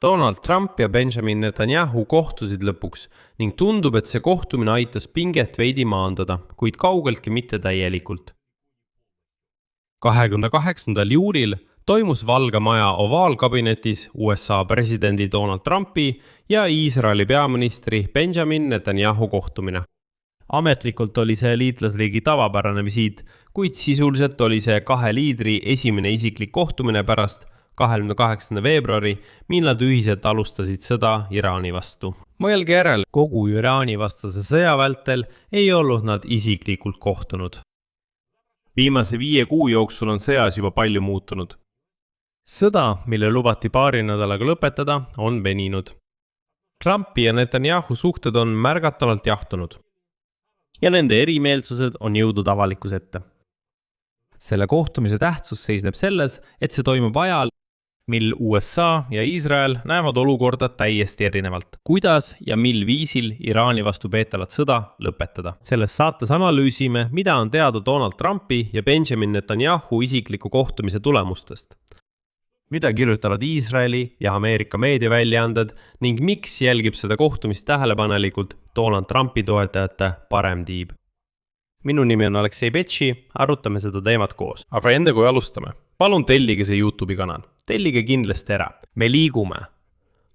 Donald Trump ja Benjamin Netanyahu kohtusid lõpuks ning tundub, et see kohtumine aitas pinget veidi maandada, kuid kaugeltki mitte täielikult. 28. juulil toimus Valge Maja ovaalkabinetis USA presidendi Donald Trumpi ja Iisraeli peaministri Benjamin Netanyahu kohtumine. Ametlikult oli see liitlasriigi tavapärane visiit, kuid sisuliselt oli see kahe liidri esimene isiklik kohtumine pärast 28. veebruari, mil nad ühiselt alustasid sõda Iraani vastu. Mõelge järel, kogu Iraani vastase sõja vältel ei olnud nad isiklikult kohtunud. Viimase 5 kuu jooksul on sõjas juba palju muutunud. Sõda, mille lubati paari nädalaga lõpetada, on veninud. Trumpi ja Netanyahu suhted on märgatavalt jahtunud. Ja nende erimeelsused on jõudnud avalikkuse ette. Selle kohtumise tähtsus seisneb selles, et see toimub ajal, mil USA ja Iisrael näevad olukorda täiesti erinevalt. Kuidas ja mil viisil Iraani vastu peetavat sõda lõpetada? Selles saates analüüsime, mida on teada Donald Trumpi ja Benjamin Netanyahu isikliku kohtumise tulemustest. Mida kirjutavad Iisraeli ja Ameerika meediaväljaanded ning miks jälgib seda kohtumist tähelepanelikult Donald Trumpi toetajate parem tiib. Minu nimi on Aleksei Betši, arutame seda teemat koos. Aga enne kui alustame, palun tellige see YouTube'i kanal. Tellige kindlasti ära. Me liigume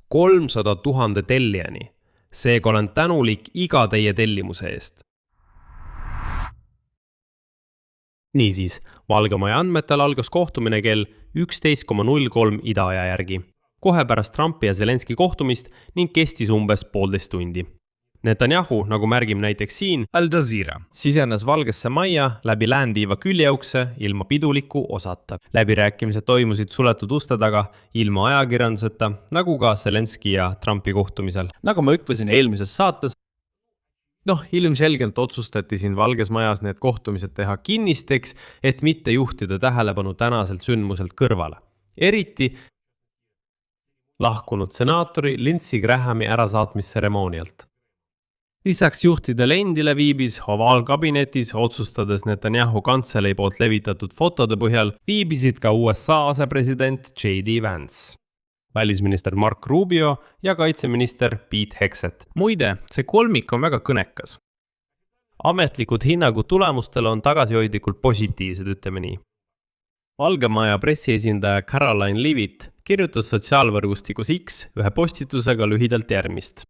300 000 tellijani. Seega olen tänulik iga teie tellimuse eest. Niisiis, Valge Maja andmetel algas kohtumine kell 11.03 idaaja järgi. Kohe pärast Trumpi ja Zelenski kohtumist ning kestis umbes 1,5 tundi. Netanyahu, nagu märgime näiteks siin, Al Jazeera, sisenes Valgesse Majja läbi läändiiva küljeukse ilma piduliku osata. Läbirääkimised toimusid suletud uste taga ilma ajakirjanduseta, nagu ka Zelenski ja Trumpi kohtumisel. Nagu ma ütlesin eelmises saates, ilmselgelt otsustati siin Valges Majas need kohtumised teha kinnisteks, et mitte juhtida tähelepanu tänaselt sündmuselt kõrvale. Eriti lahkunud senaatori Lindsey Grahami ärasaatmistseremoonialt. Lisaks juhtidele endile viibis ovaalkabinetis, otsustades Netanyahu kantselei poolt levitatud fotode põhjal, viibisid ka USA asepresident J.D. Vance, välisminister Mark Rubio ja kaitseminister Pete Hegseth. Muide, see kolmik on väga kõnekas. Ametlikud hinnangud tulemustele on tagasihoidlikult positiivsed, ütleme nii. Valge Maja pressiesindaja Caroline Leavitt kirjutas sotsiaalvõrgustikus X ühe postitusega lühidalt järgmist.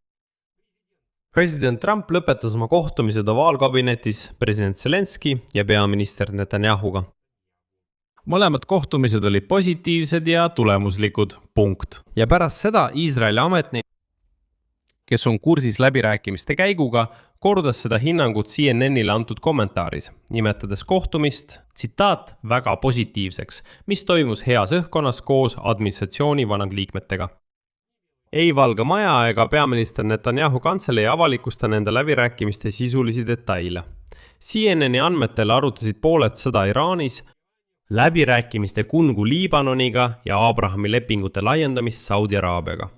President Trump lõpetas oma kohtumised ovaalkabinetis president Zelenski ja peaminister Netanyahuga. Mõlemad kohtumised olid positiivsed ja tulemuslikud. Punkt. Ja pärast seda Iisraeli ametnik, kes on kursis läbirääkimiste käiguga, kordas seda hinnangut CNN-ile antud kommentaaris, nimetades kohtumist, tsitaat, väga positiivseks, mis toimus heas õhkkonnas koos administratsiooni vanagliikmetega. Ei Valge Maja ega peaminister Netanyahu kantselei avalikusta nende läbirääkimiste sisulisi detaile. CNN-i andmetel arutasid pooled sõda Iraanis, läbirääkimiste kungu Liibanoniga ja Abrahami lepingute laiendamist Saudi Araabiaga.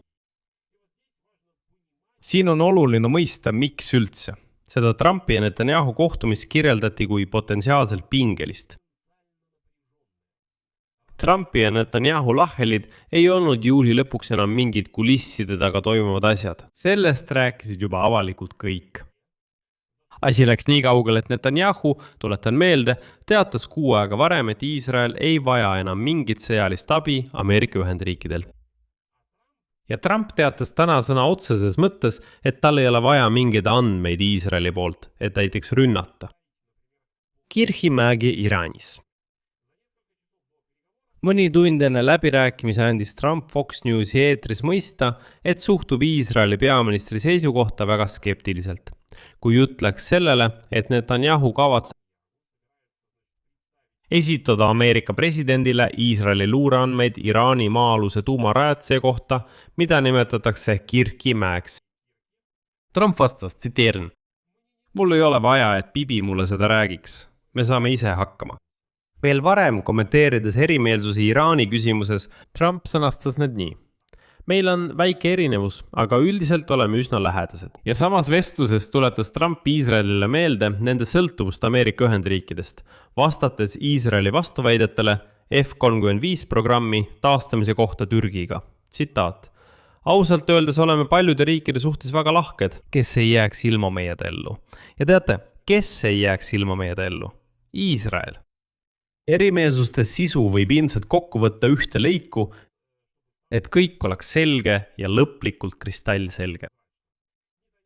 Siin on oluline mõista, miks üldse. Seda Trumpi ja Netanyahu kohtumist kirjeldati kui potentsiaalselt pingelist. Trumpi ja Netanyahu lahhelid ei olnud juuli lõpuks enam mingid kulisside taga toimuvad asjad. Sellest rääkisid juba avalikult kõik. Asi läks nii kaugel, et Netanyahu, tuletan meelde, teatas 6 aega varem, et Iisrael ei vaja enam mingit sõjalist abi Ameerika Ühendriikidelt. Ja Trump teatas täna sõna otseses mõttes, et tal ei ole vaja mingeid andmeid Iisraeli poolt, et näiteks rünnata. Kirhimägi Iraanis. Mõni tund enne läbirääkimise andis Trump Fox Newsi eetris mõista, et suhtub Iisraeli peaministri seisukohta väga skeptiliselt. Kui jutt läks sellele, et Netanyahu kavatseb esitada Ameerika presidendile Iisraeli luureandmeid Iraani maa-aluse tuumarajatise kohta, mida nimetatakse Kirhimäeks. Trump vastas, tsiteerin, mul ei ole vaja, et Bibi mulle seda räägiks. Me saame ise hakkama. Veel varem kommenteerides erimeelsusi Iraani küsimuses, Trump sõnastas need nii. Meil on väike erinevus, aga üldiselt oleme üsna lähedased. Ja samas vestluses tuletas Trump Iisraelile meelde nende sõltuvust Ameerika Ühendriikidest, vastates Iisraeli vastuväidetele F-35 programmi taastamise kohta Türgiga. Tsitaat. ausalt öeldes oleme paljude riikide suhtes väga lahked, kes ei jääks ilma meie ellu. Ja teate, kes ei jääks ilma meie ellu? Iisrael. Erimeelsuste sisu võib ilmselt kokku võtta ühte lõiku, et kõik oleks selge ja lõplikult kristallselge.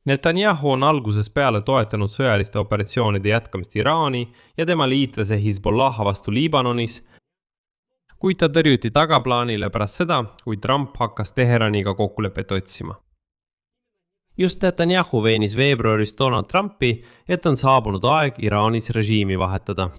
Netanyahu on algusest peale toetanud sõjaliste operatsioonide jätkamist Iraani ja tema liitlase Hezbollah vastu Liibanonis, kuid ta tõrjuti tagaplaanile pärast seda, kui Trump hakkas Teheraniga kokkulepet otsima. Just Netanyahu veenis veebruaris Donald Trumpi, et on saabunud aeg Iraanis režiimi vahetada.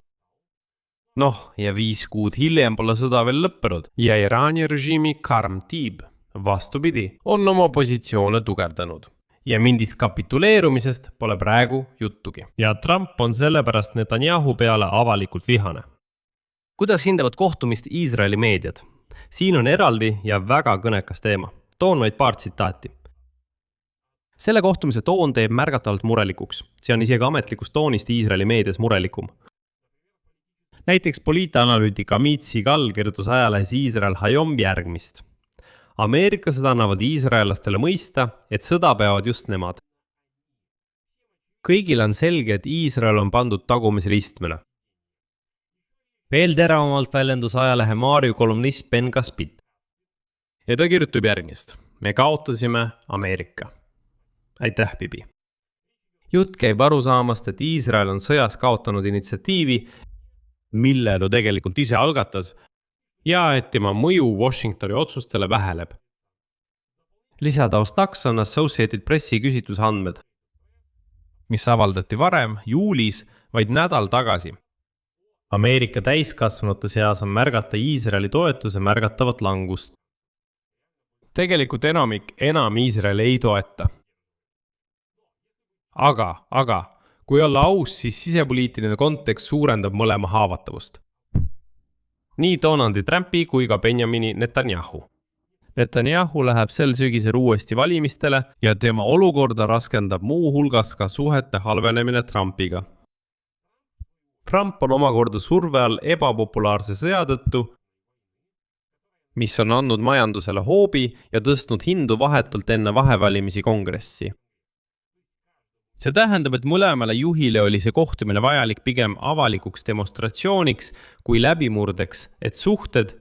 Ja 5 kuud hiljem pole sõda veel lõppenud ja Iraani režiimi Karm Tib, vastupidi, on oma positsioone tugevdanud. Ja mindist kapituleerumisest pole praegu juttugi. Ja Trump on sellepärast Netanyahu peale avalikult vihane. Kuidas hindavad kohtumist Iisraeli meediad? Siin on eraldi ja väga kõnekas teema. Toon vaid paar tsitaati. Selle kohtumise toon teeb märgatavalt murelikuks. See on isegi ametlikust toonist Iisraeli meedias murelikum. Näiteks poliitanalüütik Amit Sigal kirjutas ajalehes Iisrael Hayom järgmist. Ameeriklased annavad iisraellastele mõista, et sõda peavad just nemad. Kõigil on selge, et Iisrael on pandud tagumisele istmele. Veel teravamalt väljendus ajalehe Maarju kolumnist Ben Caspit. Ja ta kirjutab järgmist. Me kaotasime Ameerika. Aitäh, Bibi. Jutt käib arusaamast, et Iisrael on sõjas kaotanud initsiatiivi, mille ta tegelikult ise algatas, ja et tema mõju Washingtoni otsustele väheneb. Lisataustaks on Associated Pressi küsitluse andmed, mis avaldati varem, juulis, vaid nädal tagasi. Ameerika täiskasvanute seas on märgata Iisraeli toetuse märgatavat langust. Tegelikult enam Iisraeli ei toeta. Aga, kui olla aus, siis sisepoliitiline kontekst suurendab mõlema haavatavust. Nii Donald Trumpi kui ka Benjamini Netanyahu. Netanyahu läheb sel sügisel uuesti valimistele ja tema olukorda raskendab muu hulgas ka suhete halvenemine Trumpiga. Trump on omakorda surve all ebapopulaarse sõja tõttu, mis on andnud majandusele hoobi ja tõstnud hindu vahetult enne vahevalimisi kongressi. See tähendab, et mõlemale juhile oli see kohtumine vajalik pigem avalikuks demonstratsiooniks kui läbimurdeks, et suhted,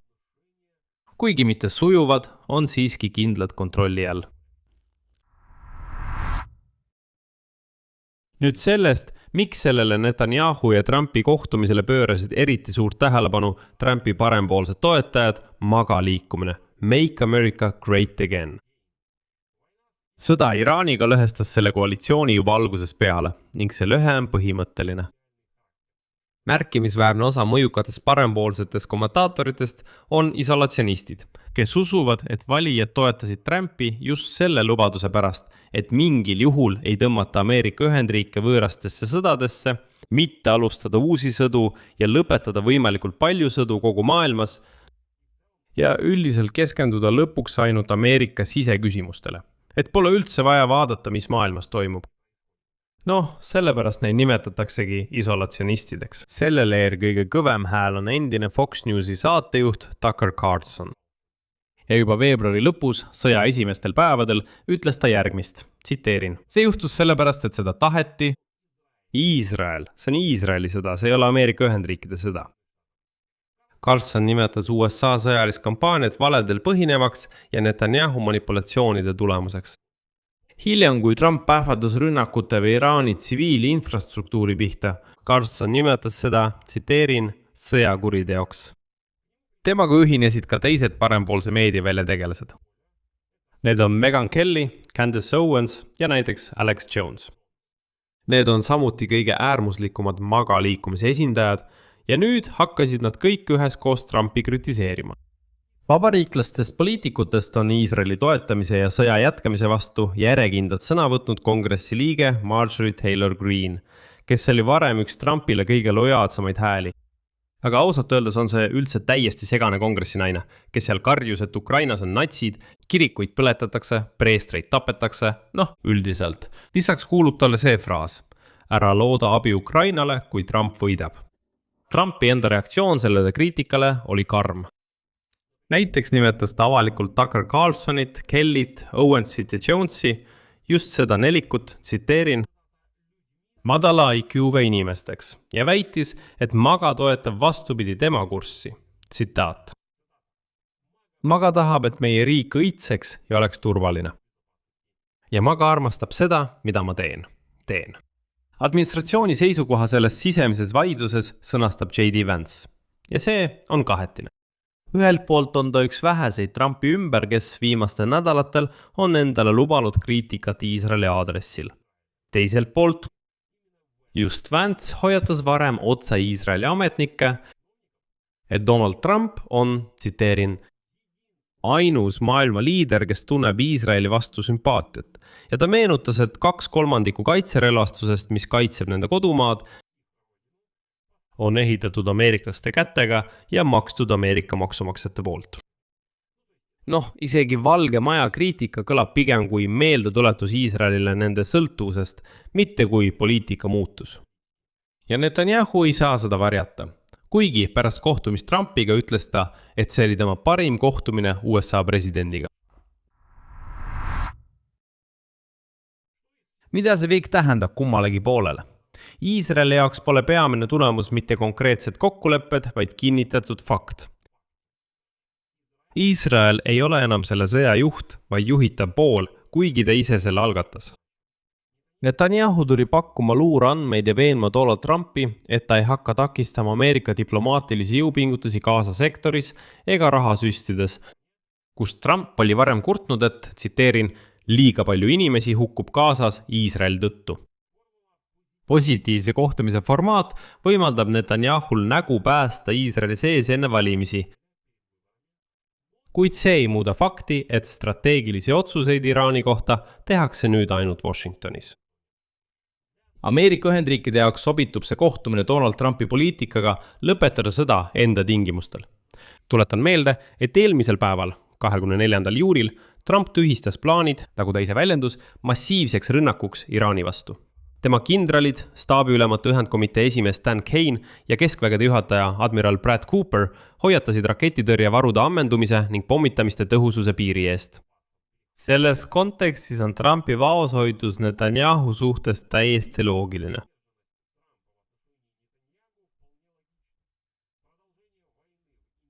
kuigi mitte sujuvad, on siiski kindlad kontrolli all. Nüüd sellest, miks sellele Netanyahu ja Trumpi kohtumisele pöörasid eriti suurt tähelepanu Trumpi parempoolsed toetajad, MAGA liikumine, Make America Great Again. Sõda Iraaniga lõhestas selle koalitsiooni juba algusest peale ning see lõhe on põhimõtteline. Märkimisväärne osa mõjukatest parempoolsetest kommentaatoritest on isolatsionistid, kes usuvad, et valijad toetasid Trumpi just selle lubaduse pärast, et mingil juhul ei tõmmata Ameerika Ühendriike võõrastesse sõdadesse, mitte alustada uusi sõdu ja lõpetada võimalikult palju sõdu kogu maailmas ja üldiselt keskenduda lõpuks ainult Ameerika siseküsimustele. Et pole üldse vaja vaadata, mis maailmas toimub. Sellepärast neid nimetataksegi isolatsionistideks. Sellele kõige kõvem hääl on endine Fox Newsi saatejuht Tucker Carlson. Ja juba veebruari lõpus, sõja esimestel päevadel, ütles ta järgmist. Tsiteerin. See juhtus sellepärast, et seda taheti. Iisrael, see on Iisraeli sõda, see ei ole Ameerika Ühendriikide sõda. Carlson nimetas USA sõjalist kampaaniat valedel põhinevaks ja Netanyahu manipulatsioonide tulemuseks. Hiljem, kui Trump ähvardus rünnakute või Iraani tsiviili infrastruktuuri pihta, Carlson nimetas seda, tsiteerin, sõjakuriteoks. Temaga ühinesid ka teised parempoolse meediaväljategelased. Need on Meghan Kelly, Candace Owens ja näiteks Alex Jones. Need on samuti kõige äärmuslikumad MAGA liikumise esindajad, ja nüüd hakkasid nad kõik üheskoos Trumpi kritiseerima. Vabariiklastest poliitikutest on Iisraeli toetamise ja sõja jätkamise vastu järjekindlalt sõna võtnud kongressi liige Marjorie Taylor Greene, kes oli varem üks Trumpile kõige lojaalsamaid hääli. Aga ausalt öeldes on see üldse täiesti segane kongressinaine, kes seal karjus, et Ukrainas on natsid, kirikuid põletatakse, preestreid tapetakse, üldiselt. Lisaks kuulub talle see fraas, ära looda abi Ukrainale, kui Trump võidab. Trumpi enda reaktsioon sellele kriitikale oli karm. näiteks nimetas ta avalikult Tucker Carlsonit, Kellyt, Owensit ja Jonesi, just seda nelikut, tsiteerin, madala IQ-ga inimesteks ja väitis, et MAGA toetab vastupidi tema kurssi. Tsitaat. MAGA tahab, et meie riik õitseks ja oleks turvaline. Ja MAGA armastab seda, mida ma teen. Administratsiooni seisukoha selles sisemises vaidluses sõnastab J.D. Vance. Ja see on kahetine. Ühelt poolt on ta üks väheseid Trumpi ümber, kes viimastel nädalatel on endale lubanud kriitikat Iisraeli aadressil. Teiselt poolt, just Vance hoiatas varem otsa Iisraeli ametnikke, et Donald Trump on, tsiteerin, ainus maailma liider, kes tunneb Iisraeli vastu sümpaatiat. Ja ta meenutas, et 2/3 kaitserelvastusest, mis kaitseb nende kodumaad, on ehitatud ameeriklaste kätega ja makstud Ameerika maksumaksjate poolt. Isegi Valge Maja kriitika kõlab pigem kui meeldetuletus Iisraelile nende sõltuvusest, mitte kui poliitika muutus. Ja Netanyahu ei saa seda varjata. Kuigi pärast kohtumist Trumpiga ütles ta, et see oli tema parim kohtumine USA presidendiga. Mida see kõik tähendab kummalegi poolele? Iisraeli jaoks pole peamine tulemus mitte konkreetsed kokkulepped, vaid kinnitatud fakt. Iisrael ei ole enam selle sõja juht, vaid juhitav pool, kuigi ta ise selle algatas. Netanyahu tuli pakkuma luureandmeid ja veenma Donald Trumpi, et ta ei hakka takistama Ameerika diplomaatilisi jõupingutusi Gaza sektoris ega raha süstides, kus Trump oli varem kurtnud, et, tsiteerin, liiga palju inimesi hukkub Gazas Iisraeli tõttu. Positiivse kohtumise formaat võimaldab Netanyahul nägu päästa Iisraeli sees enne valimisi. Kuid see ei muuda fakti, et strateegilisi otsuseid Iraani kohta tehakse nüüd ainult Washingtonis. Ameerika Ühendriikide jaoks sobitub see kohtumine Donald Trumpi poliitikaga lõpetada sõda enda tingimustel. Tuletan meelde, et eelmisel päeval, 24. juulil, Trump tühistas plaanid, nagu ta ise väljendus, massiivseks rünnakuks Iraani vastu. Tema kindralid, staabiülemate ühendkomitee esimees Dan Kane ja keskvägede juhataja admiral Brad Cooper hoiatasid raketitõrjevarude ammendumise ning pommitamiste tõhususe piiri eest. Selles kontekstis on Trumpi vaoshoidus Netanyahu suhtes täiesti loogiline.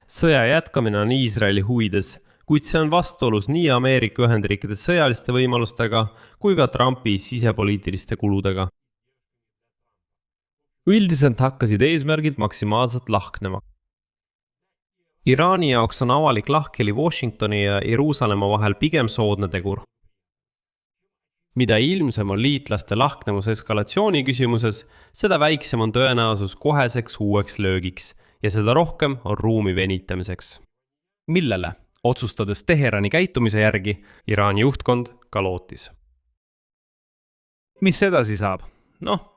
Sõja jätkamine on Iisraeli huvides, kuid see on vastuolus nii Ameerika Ühendriikide sõjaliste võimalustega kui ka Trumpi sisepoliitiliste kuludega. Üldiselt hakkasid eesmärgid maksimaalselt lahknema. Iraani jaoks on avalik lahkheli Washingtoni ja Jeruusalemma vahel pigem soodne tegur. Mida ilmsem on liitlaste lahknevus eskalatsiooni küsimuses, seda väiksem on tõenäosus koheseks uueks löögiks ja seda rohkem on ruumi venitamiseks. Millele? Otsustades Teherani käitumise järgi, Iraani juhtkond ka lootis. Mis edasi saab?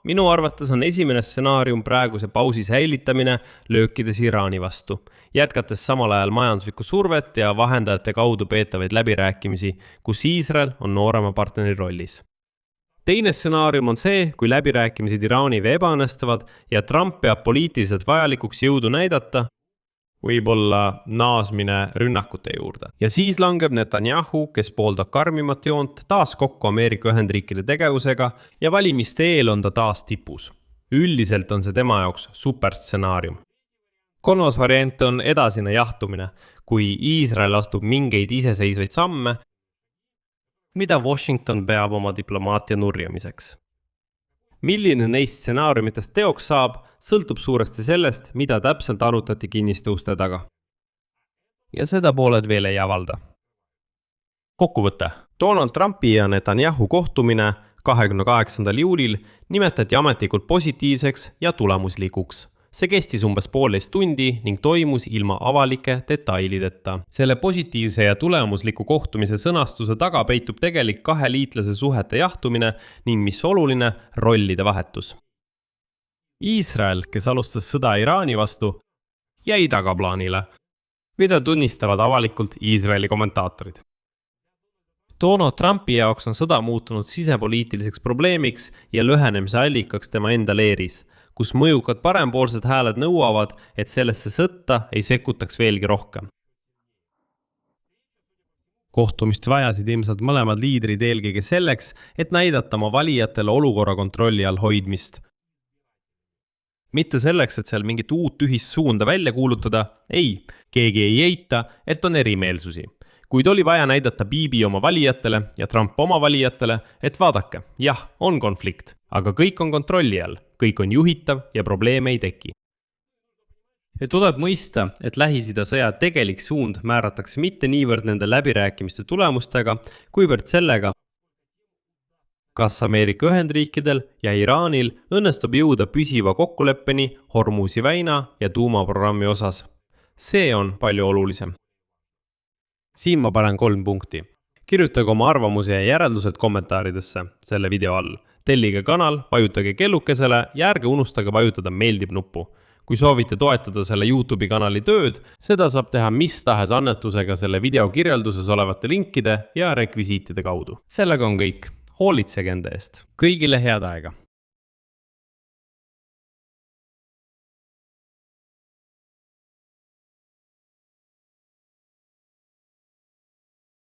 Minu arvates on esimene stsenaarium praeguse pausi säilitamine löökides Iraani vastu, jätkates samal ajal majanduslikku survet ja vahendajate kaudu peetavaid läbirääkimisi, kus Iisrael on noorema partneri rollis. Teine stsenaarium on see, kui läbirääkimised Iraaniga ebaõnnestuvad ja Trump peab poliitiliselt vajalikuks jõudu näidata, võib-olla naasmine rünnakute juurde. Ja siis langeb Netanyahu, kes pooldab karmimat joont, taas kokku Ameerika Ühendriikide tegevusega ja valimiste eel on ta taas tipus. Üldiselt on see tema jaoks superstsenaarium. Kolmas variant on edasine jahtumine, kui Iisrael astub mingeid iseseisvaid samme, mida Washington peab oma diplomaatia nurjamiseks. Milline neist stsenaariumitest teoks saab, sõltub suuresti sellest, mida täpselt arutati kinniste uste taga. Ja seda pooled veel ei avalda. Kokkuvõte. Donald Trumpi ja Netanyahu kohtumine 28. juulil nimetati ametlikult positiivseks ja tulemuslikuks. See kestis umbes 1,5 tundi ning toimus ilma avalike detailideta. Selle positiivse ja tulemusliku kohtumise sõnastuse taga peitub tegelik kahe liitlase suhete jahtumine ning mis oluline, rollide vahetus. Iisrael, kes alustas sõda Iraani vastu, jäi tagaplaanile, mida tunnistavad avalikult Iisraeli kommentaatorid. Donald Trumpi jaoks on sõda muutunud sisepoliitiliseks probleemiks ja lõhenemise allikaks tema enda leeris, kus mõjukad parempoolsed hääled nõuavad, et sellesse sõtta ei sekkutaks veelgi rohkem. Kohtumist vajasid ilmselt mõlemad liidrid eelkõige selleks, et näidata oma valijatele olukorra kontrolli all hoidmist. Mitte selleks, et seal mingit uut ühist suunda välja kuulutada, ei, keegi ei eita, et on erimeelsusi. Kuid oli vaja näidata Bibi oma valijatele ja Trump oma valijatele, et vaadake, jah, on konflikt, aga kõik on kontrolli all, kõik on juhitav ja probleeme ei teki. Ja tuleb mõista, et Lähis-Ida sõja tegelik suund määratakse mitte niivõrd nende läbirääkimiste tulemustega, kuivõrd sellega, kas Ameerika Ühendriikidel ja Iraanil õnnestub jõuda püsiva kokkuleppeni Hormuzi väina ja tuumaprogrammi osas. See on palju olulisem. Siin ma panen 3 punkti. Kirjutage oma arvamuse ja järeldused kommentaaridesse selle video all. Tellige kanal, vajutage kellukesele ja ärge unustage vajutada meeldib nuppu. Kui soovite toetada selle YouTube'i kanali tööd, seda saab teha mis tahes annetusega selle video kirjelduses olevate linkide ja rekvisiitide kaudu. Sellega on kõik. Hoolitsege enda eest. Kõigile head aega!